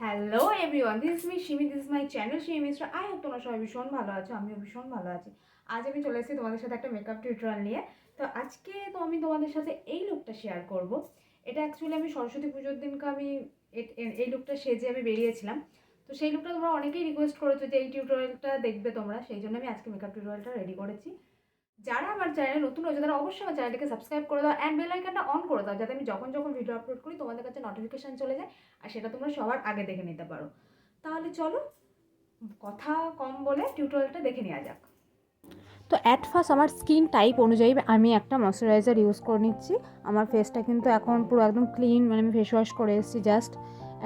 Hello everyone, this is me Simi, this is my channel Simi mister. I hope তোমরা সবাই ভীষণ ভালো আছো, আমিও ভীষণ ভালো আছি। আজ আমি চলে এসেছি তোমাদের সাথে একটা মেকআপ টিউটোরিয়াল নিয়ে। তো আজকে আমি তোমাদের সাথে এই লুকটা শেয়ার করব। এটা অ্যাকচুয়ালি আমি সরস্বতী পুজোর দিনকে এই লুকটা সেজে আমি বেরিয়েছিলাম। তো সেই লুকটা তোমরা অনেকেই রিকোয়েস্ট করেছো যে এই টিউটোরিয়ালটা দেখবে তোমরা, সেই জন্য আমি আজকে মেকআপ টিউটোরিয়ালটা রেডি করেছি। যারা আমার চ্যানেলে নতুন হয়েছে তারা অবশ্যই আমার চ্যানেলটিকে সাবস্ক্রাইব করে দাও অ্যান্ড বেল আইকনটা অন করে দাও, যাতে আমি যখন যখন ভিডিও আপলোড করি তোমাদের কাছে নোটিফিকেশান চলে যায় আর সেটা তোমরা সবার আগে দেখে নিতে পারো। তাহলে চলো কথা কম বলে টিউটোরিয়ালটা দেখে নেওয়া যাক। তো অ্যাট ফার্স্ট আমার স্কিন টাইপ অনুযায়ী আমি একটা ময়শ্চারাইজার ইউজ করে নিচ্ছি। আমার ফেসটা কিন্তু এখন পুরো একদম ক্লিন, মানে আমি ফেস ওয়াশ করে এসেছি, জাস্ট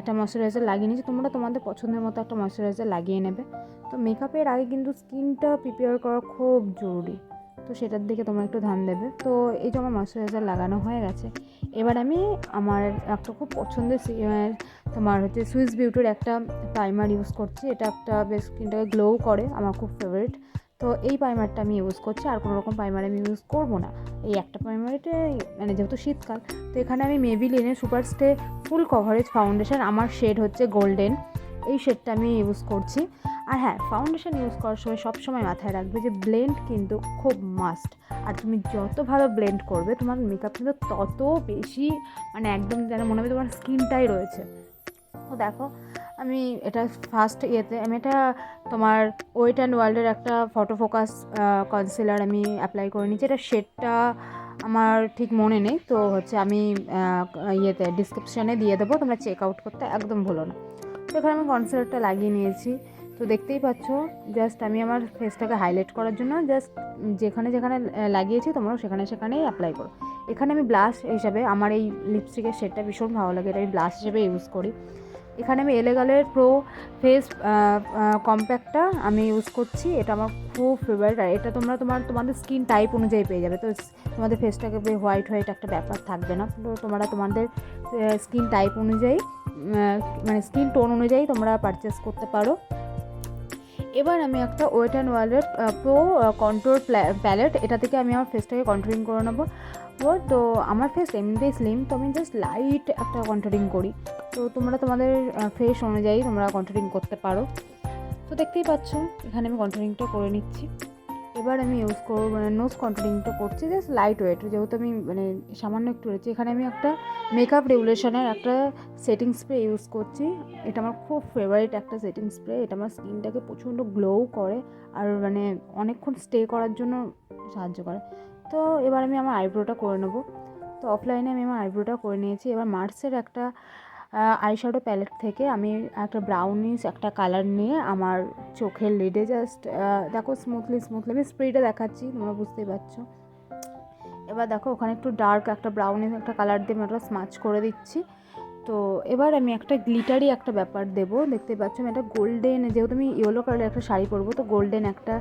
একটা ময়শ্চারাইজার লাগিয়ে নিচ্ছি। তোমরা তোমাদের পছন্দের মতো একটা ময়শ্চারাইজার লাগিয়ে নেবে। তো মেকআপের আগে কিন্তু স্কিনটা প্রিপেয়ার করা খুব জরুরি, তো সেটার দিকে তোমরা একটু ধ্যান দেবে। তো এই যে আমার ময়শ্চারাইজার লাগানো হয়ে গেছে, এবার আমি আমার একটা খুব পছন্দের তোমার হচ্ছে সুইস বিউটির একটা প্রাইমার ইউজ করছি। এটা একটা বেশ স্কিনটাকে গ্লো করে, আমার খুব ফেভারিট। তো এই প্রাইমারটা আমি ইউজ করছি, আর কোনো রকম প্রাইমার আমি ইউজ করবো না। এই একটা প্রাইমারটা, মানে যেহেতু শীতকাল, তো এখানে আমি মেবিলিনের super stay full coverage foundation, আমার শেড হচ্ছে গোল্ডেন, এই শেডটা আমি ইউজ করছি। আর হ্যাঁ, ফাউন্ডেশন ইউজ করার সময় সবসময় মাথায় রাখবে যে ব্লেন্ড কিন্তু খুব মাস্ট। আর তুমি যত ভালো ব্লেন্ড করবে তোমার মেকআপ কিন্তু তত বেশি, মানে একদম যেন মনে হবে তোমার স্কিনটাই রয়েছে। তো দেখো আমি এটা ফার্স্ট আমি এটা তোমার ওয়েট অ্যান্ড ওয়ার্ল্ডের একটা ফটো ফোকাস কনসিলার আমি অ্যাপ্লাই করে নিচ্ছি। এটা শেডটা আমার ঠিক মনে নেই, তো হচ্ছে আমি ডিসক্রিপশানে দিয়ে দেবো, তোমরা চেক আউট করতে একদম ভুলো না। তো এখানে আমি কনসিলারটা লাগিয়ে নিয়েছি। তো দেখতেই পাচ্ছ, জাস্ট আমি আমার ফেসটাকে হাইলাইট করার জন্য জাস্ট যেখানে যেখানে লাগিয়েছি তোমরাও সেখানে সেখানেই অ্যাপ্লাই করো। এখানে আমি ব্লাশ হিসাবে, আমার এই লিপস্টিকের শেডটা ভীষণ ভালো লাগে, এটা আমি ব্লাশ হিসেবে ইউজ করি। এখানে আমি এলেগালের প্রো ফেস কম্প্যাক্টটা আমি ইউজ করছি, এটা আমার খুব ফেভারিট। আর এটা তোমাদের স্কিন টাইপ অনুযায়ী পেয়ে যাবে। তো তোমাদের ফেসটাকে হোয়াইট হোয়াইট একটা ব্যাপার থাকবে না, তো তোমরা তোমাদের স্কিন টাইপ অনুযায়ী, মানে স্কিন টোন অনুযায়ী তোমরা পারচেস করতে পারো। এবার আমি একটা ওয়েট অ্যান্ড ওয়ার্ল্ডের প্রো কন্ট্রোল প্যালেট, এটা থেকে আমি আমার ফেসটাকে কন্ট্রোলিং করে নেবো। তো আমার ফেস এমনিতেই স্লিম, তো আমি জাস্ট লাইট একটা কন্ট্রোলিং করি। তো তোমরা তোমাদের ফেস অনুযায়ী তোমরা কন্ট্রোলিং করতে পারো। তো দেখতেই পাচ্ছ এখানে আমি কন্ট্রোলিংটা করে নিচ্ছি। এবার আমি ইউজ করবো, মানে নোজ কন্ট্রোলিংটা করছি জাস্ট লাইট ওয়েট, যেহেতু আমি মানে সামান্য একটু রয়েছে। এখানে আমি একটা মেকআপ রেগুলেশনের একটা সেটিং স্প্রে ইউজ করছি। এটা আমার খুব ফেভারিট একটা সেটিং স্প্রে, এটা আমার স্কিনটাকে প্রচণ্ড গ্লো করে আর মানে অনেকক্ষণ স্টে করার জন্য সাহায্য করে। তো এবার আমি আমার আইব্রোটা করে নেবো। তো অফলাইনে আমি আমার আইব্রোটা করে নিয়েছি। এবার মার্সের একটা আইশ্যাডো প্যালেট থেকে আমি একটা ব্রাউনিশ একটা কালার নিয়ে আমার চোখের লিডে জাস্ট দেখো স্মুথলি আমি স্প্রেটা দেখাচ্ছি, তোমরা বুঝতেই পারছো। এবার দেখো ওখানে একটু ডার্ক একটা ব্রাউনিশ একটা কালার দিয়ে আমি ওটা স্মাচ করে দিচ্ছি। তো এবার আমি একটা গ্লিটারি একটা ব্যাপার দেবো, দেখতে পাচ্ছ আমি একটা গোল্ডেন, যেহেতু আমি ইয়েলো কালারের একটা শাড়ি পরবো, তো গোল্ডেন একটা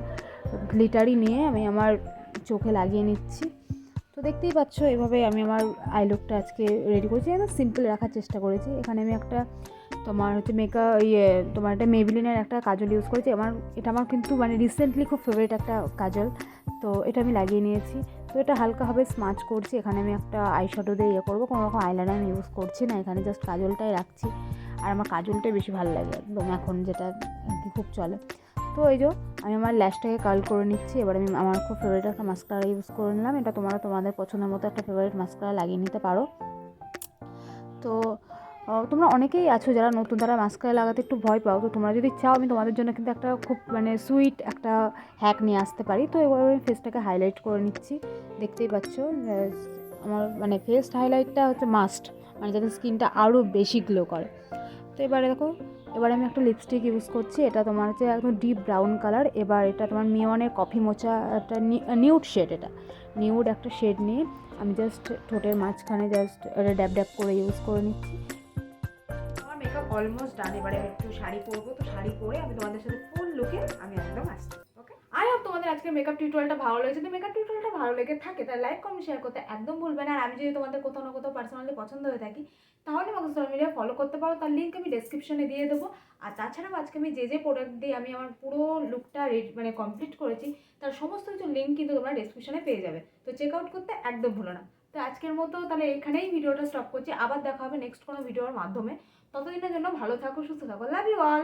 গ্লিটারি নিয়ে আমি আমার চোখে লাগিয়ে নিচ্ছি। তো দেখতেই পাচ্ছ এভাবে আমি আমার আই লুকটা আজকে রেডি করেছি, একদম সিম্পল রাখার চেষ্টা করেছি। এখানে আমি একটা তোমার হচ্ছে তোমার একটা মেবিলিনের একটা কাজল ইউজ করেছি। এটা আমার কিন্তু মানে রিসেন্টলি খুব ফেভারিট একটা কাজল, তো এটা আমি লাগিয়ে নিয়েছি। তো এটা হালকাভাবে স্মাচ করছি। এখানে আমি একটা আইশ্যাডো দিয়ে করবো, কোনো রকম আইলাইনার আমি ইউজ করছি না, এখানে জাস্ট কাজলটাই রাখছি। আর আমার কাজলটাই বেশি ভালো লাগে একদম এখন, যেটা খুব চলে। তো এই যে আমি আমার ল্যাশটাকে কার্ল করে নিচ্ছি। এবার আমি আমার খুব ফেভারিট একটা মাস্কারা ইউজ করে নিলাম। এটা তোমাদের পছন্দের মতো একটা ফেভারিট মাস্কারা লাগিয়ে নিতে পারো। তো তোমরা অনেকেই আছো যারা নতুন, তারা মাস্কারা লাগাতে একটু ভয় পাও। তো তোমরা যদি চাও আমি তোমাদের জন্য কিন্তু একটা খুব মানে সুইট একটা হ্যাক নিয়ে আসতে পারি। তো এবার আমি ফেসটাকে হাইলাইট করে নিচ্ছি, দেখতেই পাচ্ছ আমার মানে ফেস হাইলাইটটা হচ্ছে মাস্ট, মানে যাতে স্কিনটা আরও বেশি গ্লো করে। তো এবারে দেখো, এবারে আমি একটা লিপস্টিক ইউজ করছি, এটা তোমার হচ্ছে একদম ডিপ ব্রাউন কালার। এবার এটা তোমার মিওনের কফি মোচা একটা নিউড শেড, এটা নিউড একটা শেড নিয়ে আমি জাস্ট ঠোঁটের মাঝখানে জাস্ট ড্যাব ড্যাব করে ইউজ করে নিচ্ছি। আমার মেকআপ অলমোস্ট ডান। এবারে একটু শাড়ি পরবো, তো শাড়ি পরে আমি তোমাদের সাথে ফুল লুকে আমি একদম আসছি। ওকে, আই হোপ তোমাদের আজকে মেকআপ টিউটোরিয়ালটা ভালো লেগেছে। যদি মেকআপ টিউটোরিয়ালটা ভালো লেগে থাকে তাহলে লাইক কমেন্ট শেয়ার করতে একদম ভুলবে না। আর আমি যদি তোমাদের কোথাও না কোথাও পার্সোনালি পছন্দ হয়ে থাকি তাহলে আমাকে সোশ্যাল মিডিয়া ফলো করতে পারো, তার লিঙ্ক আমি ডেসক্রিপশনে দিয়ে দেবো। আর তাছাড়াও আজকে আমি যে প্রোডাক্ট দিয়ে আমি আমার পুরো লুকটা মানে কমপ্লিট করেছি তার সমস্ত কিছু লিঙ্ক কিন্তু তোমরা ডেসক্রিপশনে পেয়ে যাবে, তো চেক আউট করতে একদম ভুলো না। তো আজকের মতো তাহলে এখানেই ভিডিওটা স্টপ করছি, আবার দেখা হবে নেক্সট কোনো ভিডিওর মাধ্যমে। ততদিনের জন্য ভালো থাকো, সুস্থ থাকো, লাভ ইউ অল।